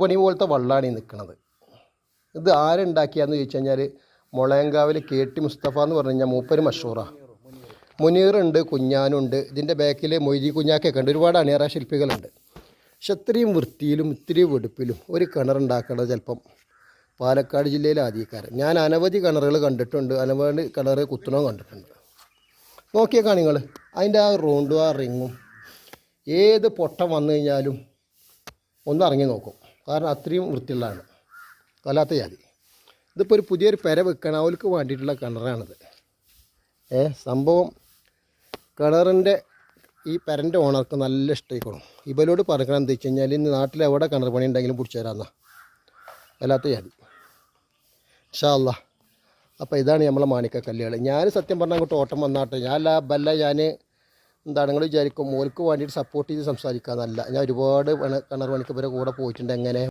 പണി പോലത്തെ വള്ളമാണ് ഈ നിൽക്കുന്നത്. ഇത് ആരുണ്ടാക്കിയാന്ന് ചോദിച്ചു കഴിഞ്ഞാൽ മുളയങ്കാവിൽ KT മുസ്തഫ എന്ന് പറഞ്ഞു കഴിഞ്ഞാൽ മൂപ്പര് മഷൂറാണ്. മുനീറുണ്ട്, കുഞ്ഞാനുണ്ട്, ഇതിൻ്റെ ബാക്കിൽ മൊയ്തി കുഞ്ഞാക്കൊക്കെ ഉണ്ട്, ഒരുപാട് അണിയറ ശില്പികളുണ്ട്. പക്ഷെ ഇത്രയും വൃത്തിയിലും ഇത്രയും വെടുപ്പിലും ഒരു കിണറുണ്ടാക്കേണ്ടത് ചിലപ്പം പാലക്കാട് ജില്ലയിലെ ആദ്യക്കാരൻ. ഞാൻ അനവധി കിണറുകൾ കണ്ടിട്ടുണ്ട്, അനവധി കിണർ കുത്തണവും കണ്ടിട്ടുണ്ട്. നോക്കിയേക്കാണ് നിങ്ങൾ അതിൻ്റെ ആ റൗണ്ടും ആ റിങ്ങും ഏത് പൊട്ടം വന്നു കഴിഞ്ഞാലും ഒന്ന് ഇറങ്ങി നോക്കും. കാരണം അത്രയും വൃത്തിയുള്ളതാണ്, വല്ലാത്ത ജാതി. ഇതിപ്പോൾ ഒരു പുതിയൊരു പെര വെക്കണം, അവർക്ക് വേണ്ടിയിട്ടുള്ള കിണറാണിത്. സംഭവം കിണറിൻ്റെ ഈ പെരൻ്റെ ഓണർക്ക് നല്ല ഇഷ്ടമായിക്കണം. ഇവരോട് പറയണം എന്താ വെച്ച് കഴിഞ്ഞാൽ ഇന്ന് നാട്ടിൽ എവിടെ കിണർ പണി ഉണ്ടെങ്കിലും പിടിച്ചു തരാമെന്നാ, വല്ലാത്ത ജാതി. ഇൻഷാ അല്ലാഹ്. അപ്പോൾ ഇതാണ് നമ്മളെ മാണിക്കക്കല്ലുകൾ. ഞാൻ സത്യം പറഞ്ഞാൽ അങ്ങോട്ട് ഓട്ടം വന്നാട്ടെ, ഞാൻ ഞാൻ എന്താണ് നിങ്ങൾ വിചാരിക്കും മോൾക്ക് വേണ്ടിയിട്ട് സപ്പോർട്ട് ചെയ്ത് സംസാരിക്കാമെന്നല്ല. ഞാൻ ഒരുപാട് കിണർ പണിക്ക് ഇവരെ കൂടെ പോയിട്ടുണ്ട്. എങ്ങനെ